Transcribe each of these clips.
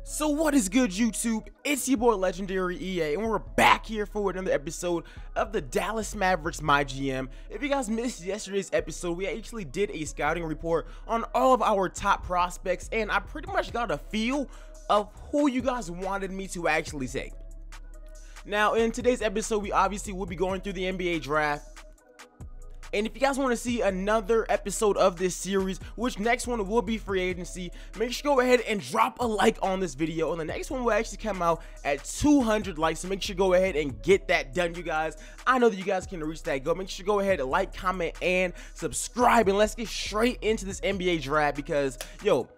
So what is good, YouTube? It's your boy Legendary EA, and we're back here for another episode of the Dallas Mavericks Mygm. If you guys missed yesterday's episode, we actually did a scouting report on all of our top prospects, and I pretty much got a feel of who you guys wanted me to actually take. Now, in today's episode, we obviously will be going through the NBA draft. And if you guys want to see another episode of this series, which next one will be free agency, make sure you go ahead and drop a like on this video. And the next one will actually come out at 200 likes. So make sure you go ahead and get that done, you guys. I know that you guys can reach that goal. Make sure you go ahead and like, comment, and subscribe. And let's get straight into this NBA draft because, yo,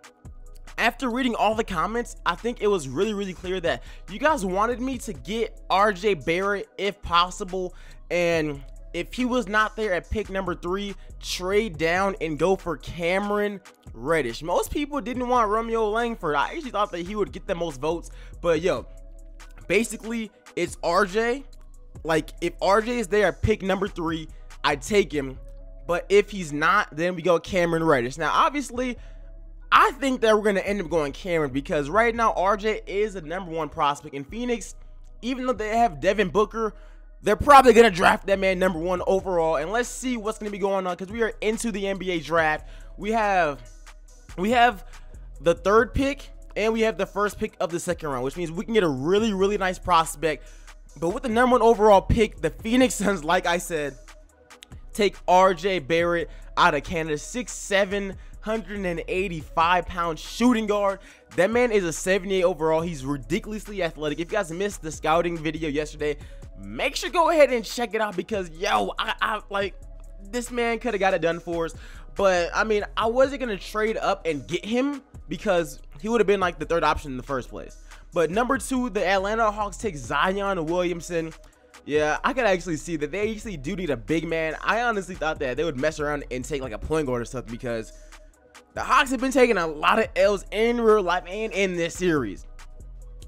after reading all the comments, I think it was really clear that you guys wanted me to get RJ Barrett if possible. And if he was not there at pick number 3, trade down and go for Cameron Reddish. Most people didn't want Romeo Langford. I actually thought that he would get the most votes. But yo, basically it's RJ. Like, if RJ is there at pick number 3, I'd take him. But if he's not, then we go Cameron Reddish. Now, obviously, I think that we're going to end up going Cameron because right now RJ is the #1 prospect in Phoenix. Even though they have Devin Booker, they're probably going to draft that man #1 overall. And let's see what's going to be going on because we are into the NBA draft. We have the 3rd pick and we have the 1st pick of the 2nd round, which means we can get a really nice prospect. But with the #1 overall pick, the Phoenix Suns, like I said, take RJ Barrett out of Canada. 6'7", 185-pound shooting guard. That man is a 78 overall. He's ridiculously athletic. If you guys missed the scouting video yesterday, make sure go ahead and check it out because yo, I like, this man could have got it done for us. But I mean, I wasn't gonna trade up and get him because he would have been like the 3rd option in the first place. But #2, the Atlanta Hawks take Zion Williamson. Yeah, I could actually see that they actually do need a big man. I honestly thought that they would mess around and take like a point guard or something because the Hawks have been taking a lot of L's in real life and in this series.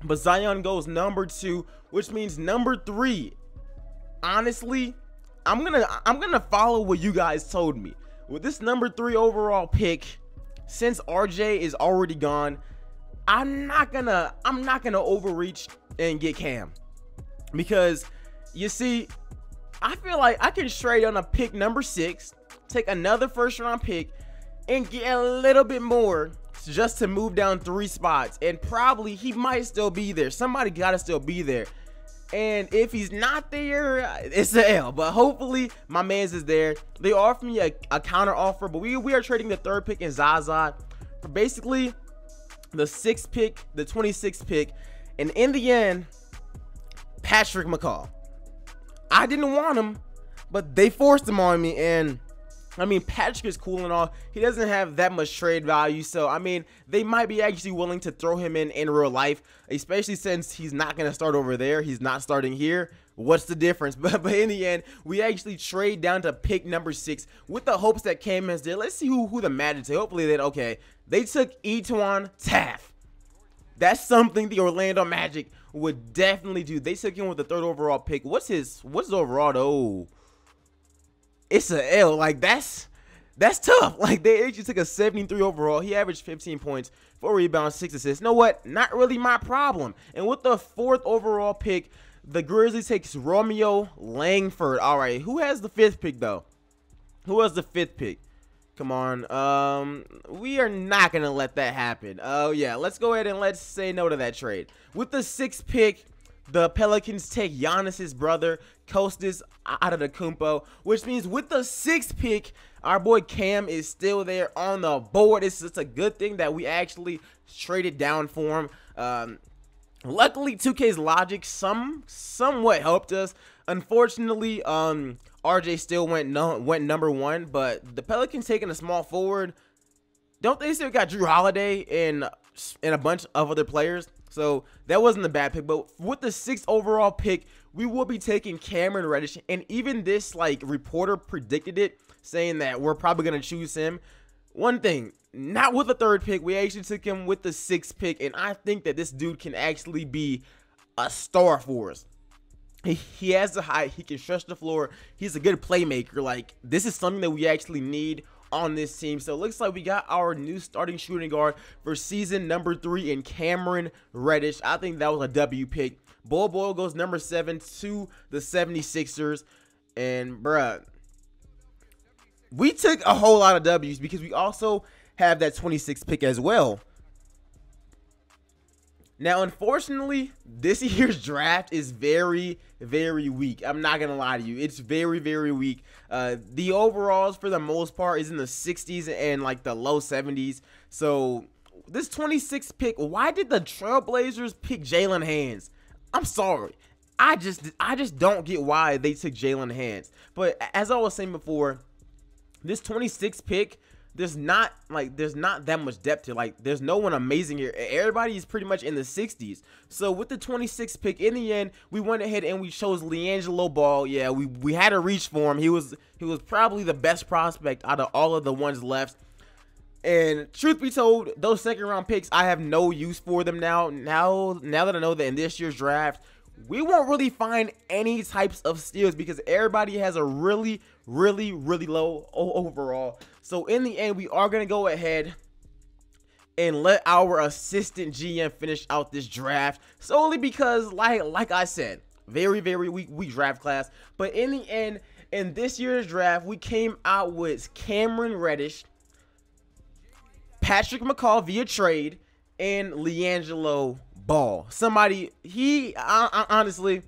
But Zion goes #2, which means #3. Honestly, I'm gonna follow what you guys told me. With this #3 overall pick, since RJ is already gone, I'm not gonna overreach and get Cam. Because you see, I feel like I can trade on a pick #6, take another 1st round pick, and get a little bit more just to move down 3 spots. And probably he might still be there. Somebody gotta still be there. And if he's not there, it's an L. But hopefully my man's is there. They offered me a counter offer, but we are trading the 3rd pick in Zaza for basically the 6th pick, the 26th pick, and in the end, Patrick McCaw. I didn't want him, but they forced him on me. And I mean, Patrick is cool and all. He doesn't have that much trade value. So, I mean, they might be actually willing to throw him in real life, especially since he's not going to start over there. He's not starting here. What's the difference? But in the end, we actually trade down to pick #6 with the hopes that Cam is there. Let's see who the Magic take. Hopefully they took Etwan Taft. That's something the Orlando Magic would definitely do. They took him with the 3rd overall pick. What's his overall though? It's a L. Like, that's tough. Like, they actually took a 73 overall. He averaged 15 points, 4 rebounds, 6 assists. You know what? Not really my problem. And with the 4th overall pick, the Grizzlies takes Romeo Langford. All right, who has the 5th pick though? Who has the 5th pick? Come on. We are not gonna let that happen. Oh yeah, let's go ahead and let's say no to that trade. With the 6th pick, the Pelicans take Giannis's brother, Kostas Antetokounmpo, which means with the 6th pick, our boy Cam is still there on the board. It's a good thing that we actually traded down for him. Luckily, 2K's logic somewhat helped us. Unfortunately, RJ still went #1, but the Pelicans taking a small forward. Don't they still got Drew Holiday and a bunch of other players? So that wasn't a bad pick. But with the 6th overall pick, we will be taking Cameron Reddish. And even this like reporter predicted it, saying that we're probably going to choose him. One thing, not with the 3rd pick. We actually took him with the 6th pick. And I think that this dude can actually be a star for us. He has the height. He can stretch the floor. He's a good playmaker. Like, this is something that we actually need on this team. So it looks like we got our new starting shooting guard for season number 3 in Cameron Reddish. I think that was a W pick. Bol Bol goes number 7 to the 76ers. And bruh, we took a whole lot of W's because we also have that 26th pick as well. Now, unfortunately, this year's draft is very, very weak. I'm not going to lie to you. It's very, very weak. The overalls, for the most part, is in the 60s and, like, the low 70s. So, this 26th pick, why did the Trailblazers pick Jalen Hands? I'm sorry. I just don't get why they took Jalen Hands. But, as I was saying before, this 26th pick, there's not that much depth here. Like, there's no one amazing here. Everybody is pretty much in the 60s. So with the 26th pick, in the end, we went ahead and we chose LeAngelo Ball. Yeah, we had to reach for him. He was probably the best prospect out of all of the ones left. And truth be told, those second round picks, I have no use for them now. Now that I know that in this year's draft, we won't really find any types of steals because everybody has a really low overall. So in the end, we are going to go ahead and let our assistant GM finish out this draft, solely because, like I said, very weak draft class. But in the end, in this year's draft, we came out with Cameron Reddish, Patrick McCall via trade, and LeAngelo Ball. Somebody, honestly,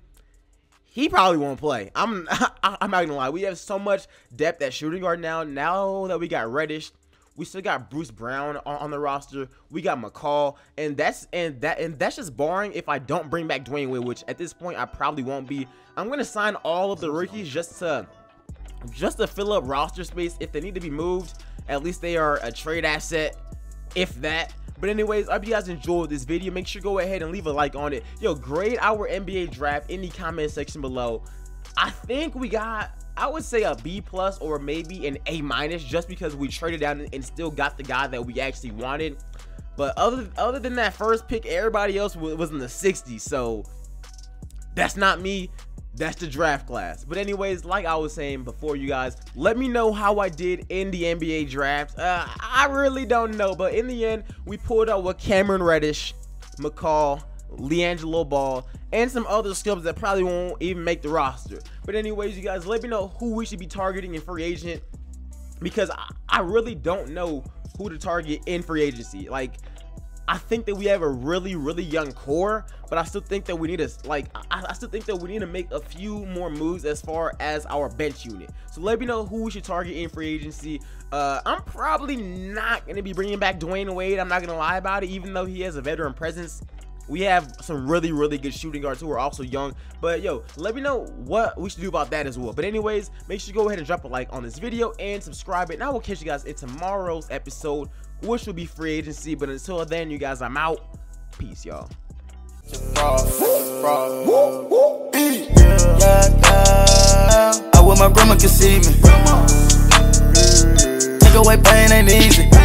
he probably won't play. I'm not gonna lie. We have so much depth at shooting guard now. Now that we got Reddish, we still got Bruce Brown on the roster. We got McCall, and that's just barring if I don't bring back Dwayne Wade, which at this point I probably won't be. I'm gonna sign all of the rookies just to fill up roster space. If they need to be moved, at least they are a trade asset, if that. But anyways, I hope you guys enjoyed this video. Make sure to go ahead and leave a like on it. Yo, grade our NBA draft in the comment section below. I think we got, I would say, a B+ or maybe an A- just because we traded down and still got the guy that we actually wanted. But other than that first pick, everybody else was in the 60s. So that's not me. That's the draft class. But anyways, like I was saying before, you guys, let me know how I did in the NBA draft. I really don't know, but in the end, we pulled out with Cameron Reddish, McCall, LeAngelo Ball, and some other scrubs that probably won't even make the roster. But anyways, you guys, let me know who we should be targeting in free agent, because I really don't know who to target in free agency. Like, I think that we have a really young core, but I still think that we need to make a few more moves as far as our bench unit. So let me know who we should target in free agency. I'm probably not going to be bringing back Dwayne Wade. I'm not going to lie about it, even though he has a veteran presence. We have some really good shooting guards who are also young. But yo, let me know what we should do about that as well. But anyways, make sure you go ahead and drop a like on this video and subscribe it. And I will catch you guys in tomorrow's episode, which will be free agency. But until then, you guys, I'm out. Peace, y'all. I wish my grandma could see me. Take away pain ain't easy.